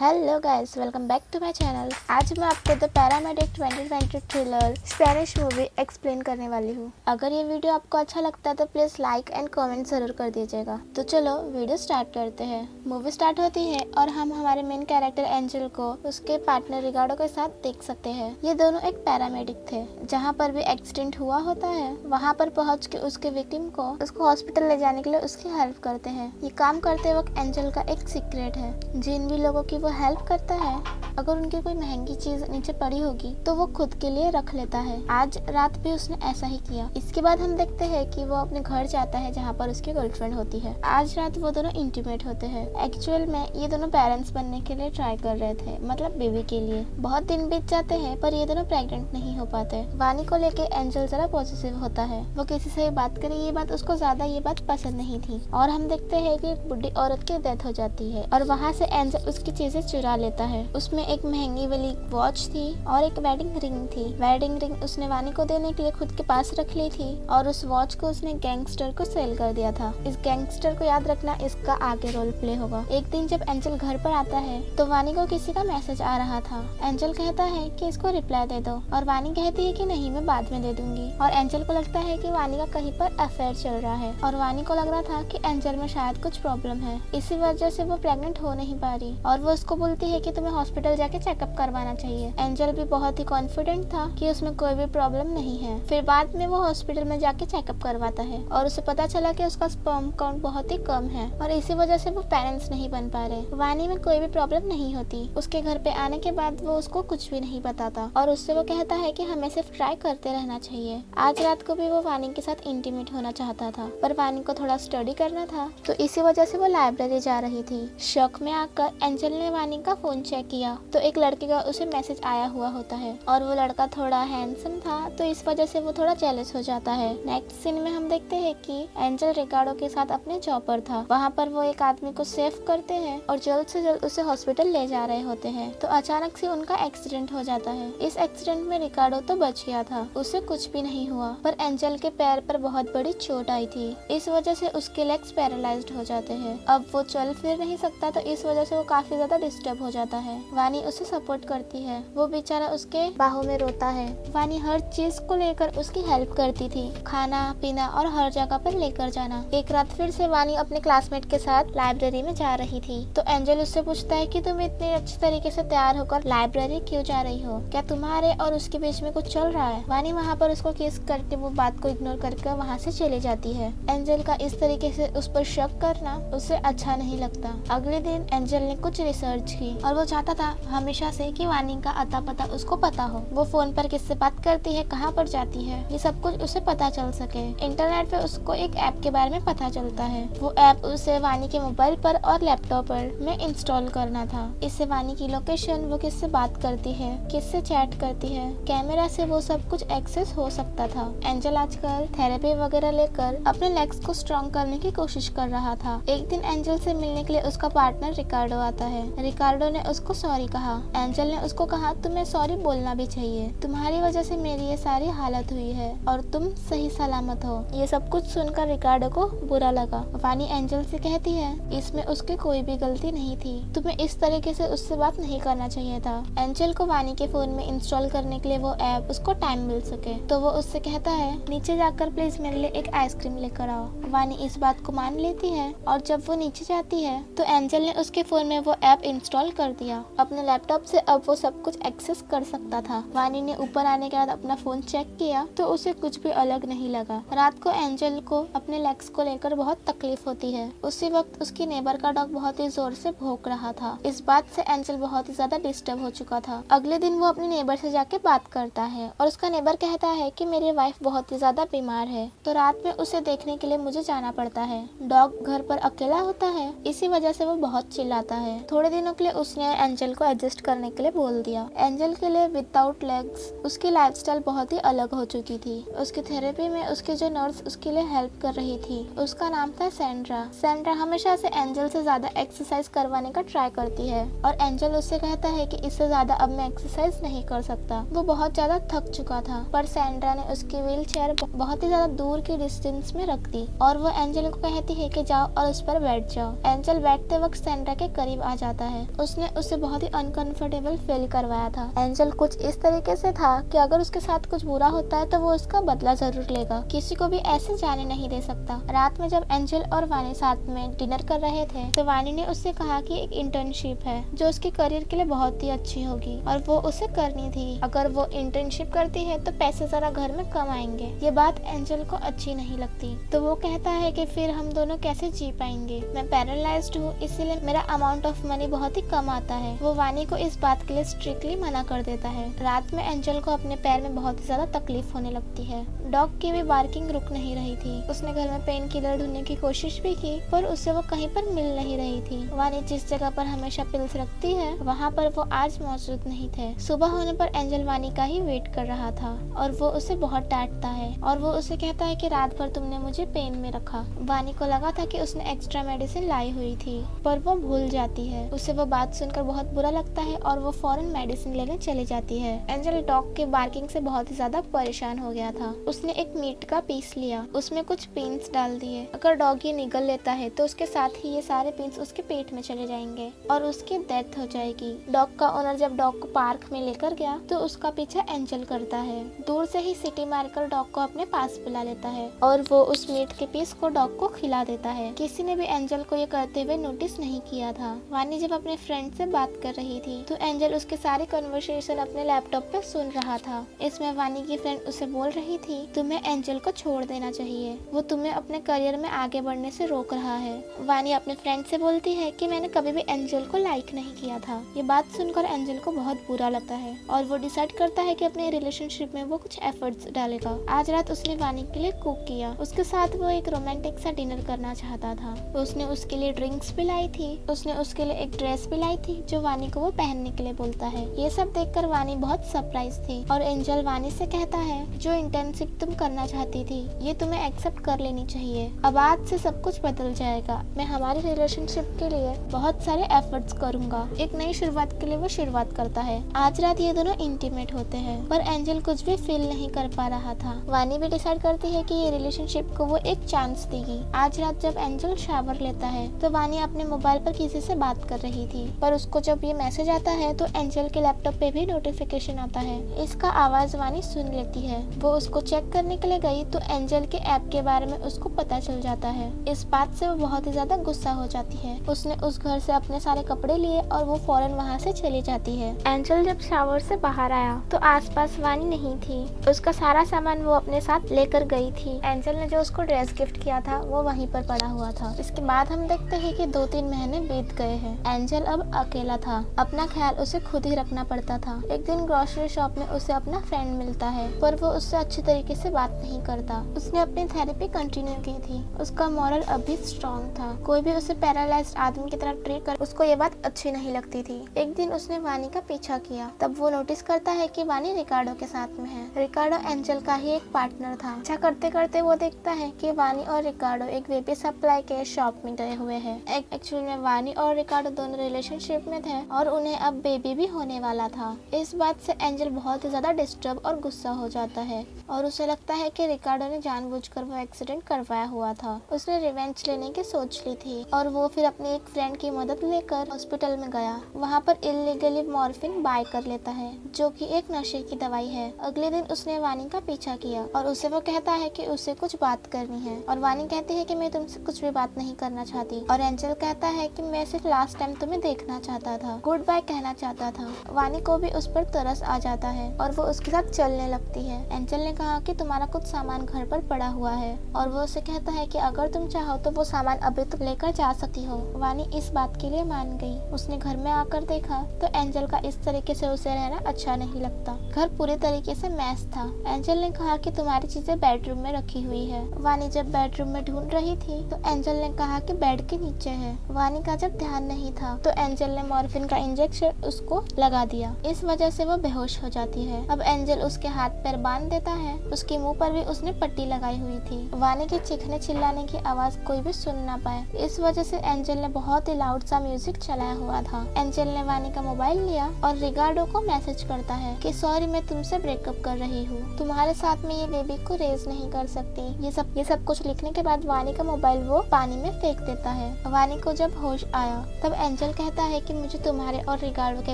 Hello guys, welcome back to my channel. आज मैं आपको The Paramedic 2020 thriller Spanish movie explain करने वाली हूँ। अगर ये वीडियो आपको अच्छा लगता है तो प्लीज लाइक एंड कमेंट जरूर कर दीजिएगा। तो चलो वीडियो स्टार्ट करते हैं। मूवी स्टार्ट होती है और हम हमारे मेन कैरेक्टर एंजल को उसके पार्टनर रिगार्डो के साथ देख सकते हैं। ये दोनों एक पैरामेडिक थे। जहाँ पर भी एक्सीडेंट हुआ होता है वहाँ पर पहुँच के उसके विक्टिम को उसको हॉस्पिटल ले जाने के लिए उसकी हेल्प करते हैं। ये काम करते वक्त एंजल का एक सीक्रेट है। जिन भी लोगों की वो हेल्प करता है, अगर उनकी कोई महंगी चीज नीचे पड़ी होगी तो वो खुद के लिए रख लेता है। आज रात भी उसने ऐसा ही किया। इसके बाद हम देखते हैं कि वो अपने घर जाता है जहाँ पर उसकी गर्लफ्रेंड होती है। आज रात वो दोनों इंटीमेट होते हैं। एक्चुअल में ये दोनों पेरेंट्स बनने के लिए ट्राई कर रहे थे, मतलब बेबी के लिए। बहुत दिन बीत जाते हैं पर ये दोनों प्रेग्नेंट नहीं हो पाते। वानी को लेके एंजल जरा पॉजिटिव होता है। वो किसी से बात करे, ये बात उसको ज्यादा ये बात पसंद नहीं थी। और हम देखते हैं कि एक बुढ़ी औरत की डेथ हो जाती है और वहाँ से एंजल उसकी चीजें चुरा लेता है। उसमें एक महंगी वाली वॉच थी और एक वेडिंग रिंग थी। वेडिंग रिंग उसने वानी को देने के लिए खुद के पास रख ली थी और उस वॉच को उसने गैंगस्टर को सेल कर दिया था। इस गैंगस्टर को याद रखना, इसका आगे रोल प्ले होगा। एक दिन जब एंजल घर पर आता है तो वानी को किसी का मैसेज आ रहा था। एंजल कहता है कि इसको रिप्लाई दे दो और वानी कहती है कि नहीं, मैं बाद में दे दूंगी। और एंजल को लगता है कि वानी का कहीं पर अफेयर चल रहा है और वानी को लग रहा था कि एंजल में शायद कुछ प्रॉब्लम है, इसी वजह से वो प्रेग्नेंट हो नहीं पा रही। और वो उसको बोलती है कि तुम्हें हॉस्पिटल जाके चेकअप करवाना चाहिए। एंजल भी बहुत ही कॉन्फिडेंट था कि उसमें कोई भी प्रॉब्लम नहीं है। फिर बाद में वो हॉस्पिटल में जाके चेकअप करवाता है और उसे पता चला कि उसका स्पर्म काउंट बहुत ही कम है और इसी वजह से वो पेरेंट्स नहीं बन पा रहे। वानी में कोई भी प्रॉब्लम नहीं होती। उसके घर पे आने के बाद वो उसको कुछ भी नहीं बताता और उससे वो कहता है कि हमें सिर्फ ट्राई करते रहना चाहिए। आज रात को भी वो वानी के साथ इंटीमेट होना चाहता था पर वानी को थोड़ा स्टडी करना था, तो इसी वजह से वो लाइब्रेरी जा रही थी। शौक में आकर एंजल ने वानी का फोन चेक किया तो एक लड़के का उसे मैसेज आया हुआ होता है और वो लड़का थोड़ा हैंडसम था, तो इस वजह से वो थोड़ा जेलस हो जाता है। नेक्स्ट सीन में हम देखते हैं कि एंजल रिकार्डो के साथ अपने जॉब पर था। वहाँ पर वो एक आदमी को सेव करते हैं और जल्द से जल्द उसे हॉस्पिटल ले जा रहे होते हैं। तो अचानक से उनका एक्सीडेंट हो जाता है। इस एक्सीडेंट में रिकार्डो तो बच गया था, उसे कुछ भी नहीं हुआ, पर एंजल के पैर पर बहुत बड़ी चोट आई थी। इस वजह से उसके लेग्स पैरालाइज्ड हो जाते हैं। अब वो चल फिर नहीं सकता, तो इस वजह से वो काफी ज्यादा डिस्टर्ब हो जाता है। वानी उसे सपोर्ट करती है। वो बेचारा उसके बाहों में रोता है। वानी हर चीज को लेकर उसकी हेल्प करती थी, खाना पीना और हर जगह पर लेकर जाना। एक रात फिर से वानी अपने क्लासमेट के साथ लाइब्रेरी में जा रही थी तो एंजल उससे पूछता है कि तुम इतने अच्छे तरीके से तैयार होकर लाइब्रेरी क्यों जा रही हो, क्या तुम्हारे और उसके बीच में कुछ चल रहा है। वानी वहाँ पर उसको किस करके वो बात को इग्नोर करके वहाँ से चली जाती है। एंजल का इस तरीके से उस पर शक करना उसे अच्छा नहीं लगता। अगले दिन एंजल ने कुछ रिसर्च की और वो चाहता था हमेशा से कि वानी का अता पता उसको पता हो। वो फोन पर किससे बात करती है, कहाँ पर जाती है, ये सब कुछ उसे पता चल सके। इंटरनेट पे उसको एक ऐप के बारे में पता चलता है। वो ऐप उसे वानी के मोबाइल पर और लैपटॉप पर में इंस्टॉल करना था। इससे वानी की लोकेशन, वो किससे बात करती है, किससे चैट करती है, कैमरा से वो सब कुछ एक्सेस हो सकता था। एंजल आजकल थेरेपी वगैरह लेकर अपने लेग्स को स्ट्रॉन्ग करने की कोशिश कर रहा था। एक दिन एंजल से मिलने के लिए उसका पार्टनर रिकार्डो आता है। रिकार्डो ने उसको सॉरी कहा। एंजल ने उसको कहा तुम्हें सॉरी बोलना भी चाहिए, तुम्हारी वजह से मेरी ये सारी हालत हुई है और तुम सही सलामत हो। ये सब कुछ सुनकर रिकार्डो को बुरा लगा। वानी एंजल से कहती है इसमें उसकी कोई भी गलती नहीं थी, तुम्हें इस तरीके से उससे बात नहीं करना चाहिए था। एंजल को वानी के फोन में इंस्टॉल करने के लिए वो ऐप उसको टाइम मिल सके तो वो उससे कहता है नीचे जाकर प्लीज मेरे लिए एक आइसक्रीम लेकर आओ। वानी इस बात को मान लेती है और जब वो नीचे जाती है तो एंजल ने उसके फोन में वो ऐप इंस्टॉल कर दिया। अपने लैपटॉप से अब वो सब कुछ एक्सेस कर सकता था। वानी ने ऊपर आने के बाद अपना फोन चेक किया तो उसे कुछ भी अलग नहीं लगा। रात को एंजल को अपने लेग्स को लेकर बहुत तकलीफ होती है। उसी वक्त उसकी नेबर का डॉग बहुत ही जोर से भौंक रहा था। इस बात से एंजल बहुत ही ज्यादा डिस्टर्ब हो चुका था। अगले दिन वो अपने नेबर से जाके बात करता है और उसका नेबर कहता है कि मेरी वाइफ बहुत ही ज्यादा बीमार है तो रात में उसे देखने के लिए मुझे जाना पड़ता है। डॉग घर पर अकेला होता है, इसी वजह से वो बहुत चिल्लाता है। थोड़े दिनों के लिए उसने एंजल को एडजस्ट करने के लिए बोल दिया। एंजल के लिए विदाउट लेग्स उसकी लाइफस्टाइल बहुत ही अलग हो चुकी थी। उसकी थेरेपी में उसकी जो नर्स उसके लिए हेल्प कर रही थी उसका नाम था सैंड्रा। सैंड्रा हमेशा से एंजल से ज्यादा एक्सरसाइज करवाने का ट्राई करती है और एंजल उससे कहता है कि इससे ज्यादा अब मैं एक्सरसाइज नहीं कर सकता। वो बहुत ज्यादा थक चुका था पर सैंड्रा ने उसकी व्हील चेयर बहुत ही ज्यादा दूर की डिस्टेंस में रख दी और वो एंजल को कहती है कि जाओ और उस पर बैठ जाओ। एंजल बैठते वक्त सैंड्रा के करीब आ जाता है। उसने उसे बहुत ही अनकंफर्टेबल फील करवाया था। एंजल कुछ इस तरीके से था कि अगर उसके साथ कुछ बुरा होता है तो वो उसका बदला जरूर लेगा, किसी को भी ऐसे जाने नहीं दे सकता। रात में जब एंजल और वानी साथ में डिनर कर रहे थे तो वानी ने उससे कहा कि एक इंटर्नशिप है जो उसके करियर के लिए बहुत ही अच्छी होगी और वो उसे करनी थी। अगर वो इंटर्नशिप करती है तो पैसे जरा घर में कम आएंगे। ये बात एंजल को अच्छी नहीं लगती तो वो कहता है कि फिर हम दोनों कैसे जी पाएंगे, मैं पैरालाइज्ड हूँ इसीलिए मेरा अमाउंट ऑफ मनी बहुत ही कम आता है। वो वानी को इस बात के लिए स्ट्रिक्टली मना कर देता है। रात में एंजल को अपने पैर में बहुत ही ज्यादा तकलीफ होने लगती है। डॉग की भी बार्किंग रुक नहीं रही थी। उसने घर में पेन किलर ढूंढने की कोशिश भी की पर उसे वो कहीं पर मिल नहीं रही थी। वानी जिस जगह पर हमेशा पिल्स रखती है वहाँ पर वो आज मौजूद नहीं थे। सुबह होने पर एंजल वानी का ही वेट कर रहा था और वो उसे बहुत डांटता है और वो उसे कहता है कि रात भर तुमने मुझे पेन में रखा। वानी को लगा था कि उसने एक्स्ट्रा मेडिसिन लाई हुई थी पर वो भूल जाती है। उसे वो बात सुनकर बहुत बुरा लगता है और वो फौरन मेडिसिन लेने चली जाती है। एंजल डॉग के बार्किंग से बहुत ही ज्यादा परेशान हो गया था। उसने एक मीट का पीस लिया, उसमें कुछ पीन्स डाल दिए। अगर डॉग ये निगल लेता है तो उसके साथ ही ये सारे पीन्स उसके पेट में चले जाएंगे और उसकी डेथ हो जाएगी। डॉग का ओनर जब डॉग को पार्क में लेकर गया तो उसका पीछा एंजल करता है। दूर से ही सीटी मारकर डॉग को अपने पास बुला लेता है और वो उस मीट के पीस को डॉग को खिला देता है। किसी ने भी एंजल को ये करते हुए नोटिस नहीं किया था। वानी जब अपने फ्रेंड से बात कर रही थी तो एंजल उसके सारे कन्वर्सेशन अपने लैपटॉप पे सुन रहा था। इसमें वानी की फ्रेंड उसे बोल रही थी तुम्हें एंजल को छोड़ देना चाहिए, वो तुम्हें अपने करियर में आगे बढ़ने से रोक रहा है। वानी अपने फ्रेंड से बोलती है कि मैंने कभी भी एंजल को लाइक नहीं किया था। ये बात सुनकर एंजल को बहुत बुरा लगता है और वो डिसाइड करता है कि अपने रिलेशनशिप में वो कुछ एफर्ट्स डालेगा। आज रात उसने वानी के लिए कुक किया। उसके साथ वो एक रोमांटिक सा डिनर करना चाहता था। उसने उसके लिए ड्रिंक्स भी लाई थी। उसने उसके लिए एक ड्रेस भी लाई थी जो वानी को वो पहनने के लिए बोलता है। ये सब देखकर वानी बहुत सरप्राइज थी और एंजल वानी से कहता है जो इंटर्नशिप तुम करना चाहती थी ये तुम्हें एक्सेप्ट कर लेनी चाहिए। अब आज से सब कुछ बदल जाएगा। मैं हमारी रिलेशनशिप के लिए बहुत सारे एफर्ट्स करूंगा। एक नई शुरुआत के लिए वो शुरुआत करता है। आज रात ये दोनों इंटीमेट होते हैं पर एंजल कुछ भी फील नहीं कर पा रहा था। वानी भी डिसाइड करती है कि ये रिलेशनशिप को वो एक चांस देगी। आज रात जब एंजल शावर लेता है तो वानी अपने मोबाइल पर किसी से बात कर रही थी पर उसको जब ये मैसेज आता है तो एंजल के लैपटॉप पे भी नोटिफिकेशन आता है। इसका आवाज वानी सुन लेती है। वो उसको चेक करने के लिए गई तो एंजल के ऐप के बारे में उसको पता चल जाता है। इस बात से वो बहुत ही ज्यादा गुस्सा हो जाती है। उसने उस घर से अपने सारे कपड़े लिए और वो फौरन वहाँ से चली जाती है। एंजल जब शावर से बाहर आया तो आसपास वानी नहीं थी। उसका सारा सामान वो अपने साथ लेकर गई थी। एंजल ने जो उसको ड्रेस गिफ्ट किया था वो वहीं पर पड़ा हुआ था। इसके बाद हम देखते हैं कि 2-3 महीने बीत गए हैं। एंजल अब अकेला था। अपना ख्याल उसे खुद ही रखना पड़ता था। एक दिन ग्रोसरी शॉप में उसे अपना फ्रेंड मिलता है पर वो उससे अच्छी तरीके से बात नहीं करता। उसने अपनी थेरेपी कंटिन्यू की थी। उसका मॉरल अभी स्ट्रॉन्ग था। कोई भी उसे पैरालाइज्ड आदमी की तरह ट्रीट कर उसको ये बात अच्छी नहीं लगती थी। एक दिन उसने वानी का पीछा किया। तब वो नोटिस करता है कि वानी रिकार्डो के साथ में है। रिकार्डो एंजल का ही एक पार्टनर था। पीछा करते करते वो देखता है कि वानी और रिकार्डो एक बेबी सप्लाई के शॉप में गए हुए हैं। एक्चुअली में वानी और रिकार्डो दोनों रिलेशनशिप में थे और उन्हें अब बेबी भी होने वाला था। इस बात से एंजल बहुत ही ज्यादा डिस्टर्ब और गुस्सा हो जाता है और उसे लगता है कि रिकार्डो ने जानबूझकर वो एक्सीडेंट करवाया हुआ था। उसने रिवेंज लेने की सोच ली थी और वो फिर अपने एक फ्रेंड की मदद लेकर हॉस्पिटल में गया। वहाँ पर इलीगली मॉर्फिन बाय कर लेता है जो कि एक नशे की दवाई है। अगले दिन उसने वानी का पीछा किया और उसे वो कहता है कि उसे कुछ बात करनी है और वानी कहती है कि मैं तुमसे कुछ भी बात नहीं करना चाहती और एंजल कहता है कि मैं सिर्फ लास्ट टाइम तुम्हें देखना चाहता था, गुड बाय कहना चाहता था। वानी को भी उस पर तरस आ जाता है और वो उसके साथ चलने लगती है। एंजल ने कहा कि तुम्हारा कुछ सामान घर पर पड़ा हुआ है और वो उसे कहता है कि अगर तुम चाहो तो वो सामान अभी तुम लेकर जा सकती हो। वानी इस बात के लिए मान गई। उसने घर में आकर देखा तो एंजल का इस तरीके से उसे रहना अच्छा नहीं लगता। घर पूरी तरीके से मैस था। एंजल ने कहा कि तुम्हारी चीजें बेडरूम में रखी हुई है। वानी जब बेडरूम में ढूंढ रही थी तो एंजल ने कहा कि बेड के नीचे है। वानी का जब ध्यान नहीं था तो एंजल ने मॉर्फिन का इंजेक्शन उसको लगा दिया। इस वजह से वो बेहोश हो जाती है। अब एंजल उसके हाथ पैर बांध देता है। उसके मुंह पर भी उसने पट्टी लगाई हुई थी। वानी के चीखने चिल्लाने की आवाज कोई भी सुन ना पाए। इस वजह से एंजल ने बहुत ही लाउड सा म्यूजिक चलाया हुआ था। एंजल ने वानी का मोबाइल लिया और रिगार्डो को मैसेज करता है कि सॉरी मैं तुमसे ब्रेकअप कर रही हूँ, तुम्हारे साथ में ये बेबी को रेज नहीं कर सकती। ये सब कुछ लिखने के बाद वानी का मोबाइल वो पानी में फेंक देता है। वानी को जब होश आया तब एंजल कहता है कि मुझे तुम्हारे और रिकार्डो के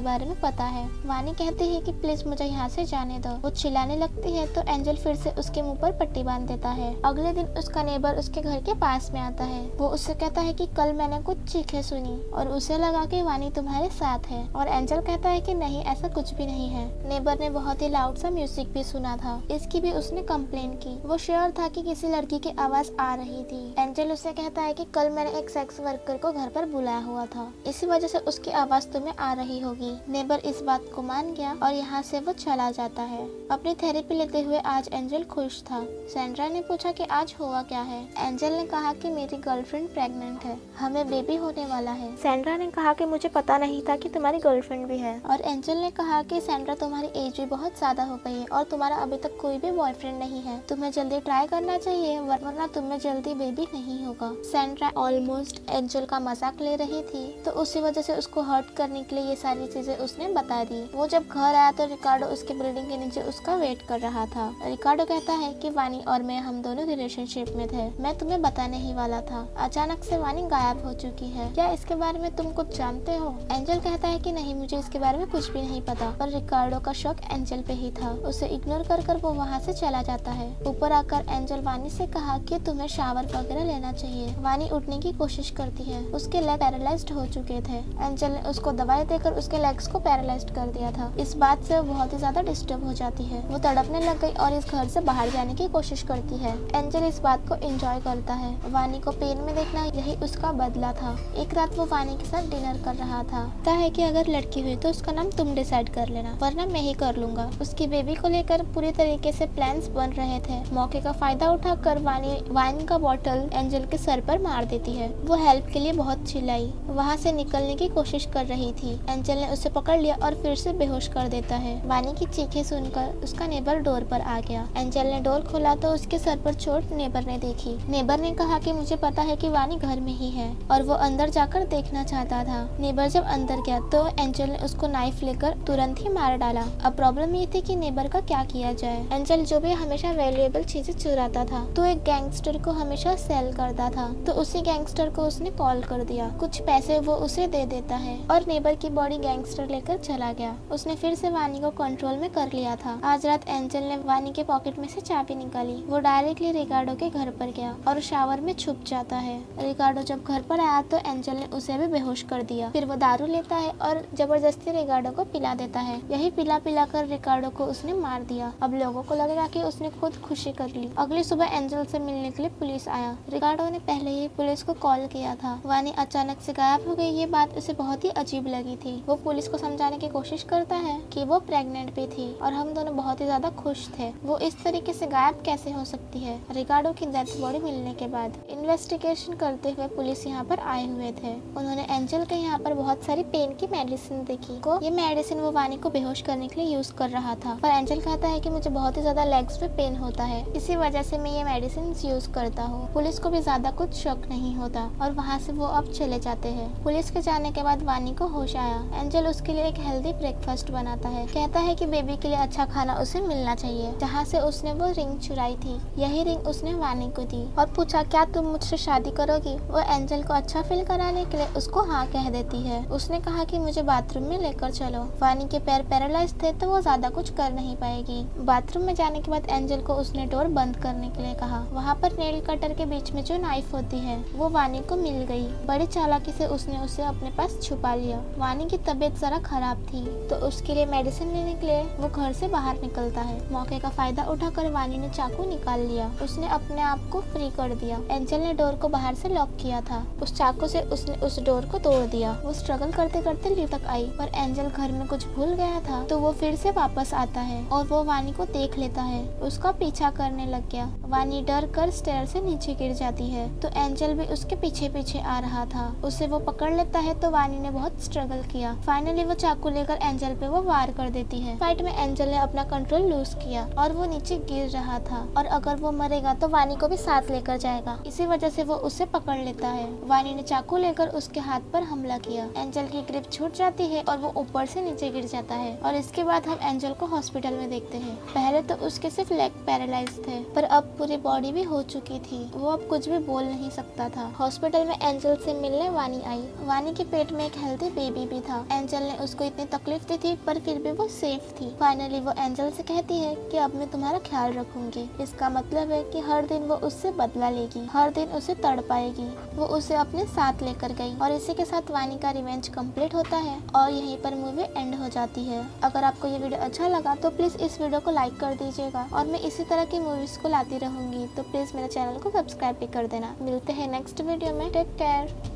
बारे में पता है। वानी कहती है कि प्लीज मुझे यहाँ से जाने दो। वो चिल्लाने लगती है तो एंजल फिर से उसके मुंह पर पट्टी बांध देता है। अगले दिन उसका नेबर उसके घर के पास में आता है। वो उससे कहता है कि कल मैंने कुछ चीखें सुनी और उसे लगा कि वानी तुम्हारे साथ है। और एंजल कहता है कि नहीं, ऐसा कुछ भी नहीं है। नेबर ने बहुत ही लाउड सा म्यूजिक भी सुना था, इसकी भी उसने कंप्लेन की। वो श्योर था कि किसी लड़की की आवाज आ रही थी। एंजल उससे कहता है कि कल मैंने एक सेक्स वर्कर को घर पर बुलाया हुआ था, इसी वजह से उसकी आवाज तुम्हें आ रही होगी। नेबर इस बात को मान गया और यहाँ से वो चला जाता है। अपनी थेरेपी लेते हुए आज एंजल खुश था। सैंड्रा ने पूछा कि आज हुआ क्या है। एंजल ने कहा कि मेरी गर्लफ्रेंड प्रेग्नेंट है, हमें बेबी होने वाला है। सैंड्रा ने कहा कि मुझे पता नहीं था कि तुम्हारी गर्लफ्रेंड भी है। और एंजल ने कहा कि सैंड्रा तुम्हारी एज भी बहुत ज्यादा हो गई है और तुम्हारा अभी तक कोई भी बॉयफ्रेंड नहीं है, तुम्हें जल्दी ट्राई करना चाहिए वरना तुम्हें जल्दी बेबी नहीं होगा। सैंड्रा ऑलमोस्ट एंजल का मजाक ले रही थी, तो उसी वजह से उसको हर्ट करने के लिए ये सारी चीजें उसने बता दी। वो जब घर आया तो रिकार्डो उसके बिल्डिंग के नीचे उसका वेट कर रहा था। रिकार्डो कहता है कि वानी और मैं हम दोनों रिलेशनशिप में थे, मैं तुम्हें बताने ही वाला था। अचानक से वानी गायब हो चुकी है, क्या इसके बारे में तुम कुछ जानते हो? एंजल कहता है कि नहीं, मुझे इसके बारे में कुछ भी नहीं पता। पर रिकार्डो का शक एंजल पे ही था। उसे इग्नोर कर वो वहाँ से चला जाता है। ऊपर आकर एंजल वानी से कहा कि तुम्हें शावर वगैरह लेना चाहिए। वानी उठने की कोशिश करती है, उसके लेग पैरालाइज्ड हो चुके थे। एंजल ने उसको दवाई देकर उसके लेग्स को पैरालाइज्ड कर दिया था। इस बात से वो बहुत ही ज्यादा डिस्टर्ब हो जाती है। वो तड़पने लग गई और इस घर से बाहर जाने की कोशिश करती है। एंजल इस बात को एंजॉय करता है। वानी को पेन में देखना यही उसका बदला था। एक रात वो वानी के साथ डिनर कर रहा था। कहता है कि अगर लड़की हुई तो उसका नाम तुम डिसाइड कर लेना, वरना मैं ही कर लूंगा। उसकी बेबी को लेकर पूरी तरीके से प्लान्स बन रहे थे। मौके का फायदा उठाकर वानी वाइन का बॉटल एंजल के सर पर मार देती है। वो हेल्प के लिए बहुत चिल्लाई, वहाँ से निकलने की कोशिश कर रही थी। एंजल ने उसे पकड़ लिया और फिर से बेहोश कर देता है। वानी की चीखें सुनकर उसका नेबर डोर पर आ गया। एंजल ने डोर खोला तो उसके सर पर चोट नेबर ने देखी। नेबर ने कहा कि मुझे पता है कि वानी घर में ही है और वो अंदर जाकर देखना चाहता था। नेबर जब अंदर गया तो एंजल ने उसको नाइफ लेकर तुरंत ही मार डाला। अब प्रॉब्लम ये थी कि नेबर का क्या किया जाए। एंजल जो भी हमेशा वैल्यूएबल चीजें चुराता था तो एक गैंगस्टर को हमेशा सेल करता था, तो उसी गैंगस्टर को उसने कॉल कर दिया। कुछ पैसे वो उसे दे देता है और नेबर की बॉडी गैंगस्टर लेकर चला गया। उसने फिर से वानी को कंट्रोल में कर लिया था। आज रात एंजल ने वानी के पॉकेट में से चाबी निकाली। वो डायरेक्टली रिकार्डो के घर पर गया और शावर में छुप जाता है। रिकार्डो जब घर पर आया तो एंजल ने उसे भी बेहोश कर दिया। फिर वो दारू लेता है और जबरदस्ती रिकार्डो को पिला देता है। यही पिला कर रिकार्डो को उसने मार दिया। अब लोगों को लगेगा कि उसने खुद खुशी कर ली। अगली सुबह एंजल से मिलने के लिए पुलिस आया। रिकार्डो ने पहले ही पुलिस को कॉल किया था। वानी अचानक से गायब हो गई, ये बात उसे बहुत ही अजीब लगी थी। वो पुलिस को समझाने की कोशिश करता है कि वो प्रेग्नेंट भी थी और हम दोनों बहुत ही ज्यादा खुश थे। वो इस तरीके से गायब कैसे हो सकती है? रिकार्डो की डेथ बॉडी मिलने के बाद इन्वेस्टिगेशन करते हुए पुलिस यहाँ पर आए हुए थे। उन्होंने एंजल के यहाँ पर बहुत सारी पेन की मेडिसिन देखी। ये मेडिसिन वो वानी को बेहोश करने के लिए यूज कर रहा था, पर एंजल कहता है कि मुझे बहुत ही ज्यादा लेग्स पे पेन होता है, इसी वजह से मैं ये मेडिसिन यूज करता हूँ। पुलिस को भी ज्यादा कुछ शक नहीं होता और वहाँ से वो अब चले जाते हैं। पुलिस के जाने के बाद वानी को होश आया। एंजल उसके लिए एक हेल्दी ब्रेकफास्ट बनाता है। कहता है कि बेबी के लिए अच्छा खाना उसे मिलना चाहिए। जहाँ से उसने वो रिंग चुराई थी, यही रिंग उसने वानी को दी और पूछा क्या तुम मुझसे शादी करोगी? वो एंजल को अच्छा फील कराने के लिए उसको हाँ कह देती है। उसने कहा कि मुझे बाथरूम में लेकर चलो। वानी के पैर पैरालाइज थे तो वो ज्यादा कुछ कर नहीं पाएगी। बाथरूम में जाने के बाद एंजल को उसने डोर बंद करने के लिए कहा। वहाँ पर नेल कटर के बीच में जो नाइफ होती है वो वानी को मिल गई। बड़ी चालाकी से उसने उसे अपने पास छुपा लिया। वानी की तबीयत जरा खराब थी तो उसके लिए मेडिसिन लेने के लिए वो घर से बाहर निकलता है। मौके का फायदा उठाकर वानी ने चाकू निकाल लिया। उसने अपने आप को फ्री कर दिया। एंजल ने डोर को बाहर से लॉक किया था। उस चाकू से उसने उस डोर को तोड़ दिया। वो स्ट्रगल करते करते ली तक आई, पर एंजल घर में कुछ भूल गया था तो वो फिर से वापस आता है और वो वानी को देख लेता है। उसका पीछा करने लग गया। वानी डर कर स्टेयर से नीचे गिर जाती है तो एंजल भी उसके पीछे पीछे आ रहा था। उसे वो पकड़ लेता है तो वानी ने बहुत स्ट्रगल किया। फाइनली वो चाकू लेकर एंजल पे वो वार कर देती है। फाइट में एंजल ने अपना कंट्रोल लूज किया और वो नीचे गिर रहा था और अगर वो मरेगा तो वानी को भी साथ लेकर जाएगा। इसी वजह से वो उसे पकड़ लेता है। वानी ने चाकू लेकर उसके हाथ पर हमला किया। एंजल की ग्रिप छूट जाती है और वो ऊपर से नीचे गिर जाता है और इसके बाद हम एंजल को हॉस्पिटल में देखते हैं। पहले तो उसके सिर्फ लेग पैरालाइज थे पर अब पूरी बॉडी भी हो चुकी थी। वो अब कुछ भी बोल नहीं सकता था। हॉस्पिटल में एंजल से मिलने वानी आई। वानी के पेट में एक हेल्दी बेबी भी था। एंजल ने उसको इतनी तकलीफ दी थी पर फिर भी वो सेफ थी। फाइनली वो एंजल से कहती है कि अब मैं तुम्हारा ख्याल रखूंगी। इसका मतलब है कि हर दिन वो उससे बदला लेगी, हर दिन उसे तड़पाएगी। वो उसे अपने साथ लेकर गई और इसी के साथ वानी का रिवेंज कंप्लीट होता है और यहीं पर मूवी एंड हो जाती है। अगर आपको ये वीडियो अच्छा लगा तो प्लीज इस वीडियो को लाइक कर दीजिएगा और मैं इसी तरह की मूवीज को लाती रहूंगी, तो प्लीज मेरे चैनल को सब्सक्राइब भी कर देना। मिलते हैं नेक्स्ट वीडियो में। Take care.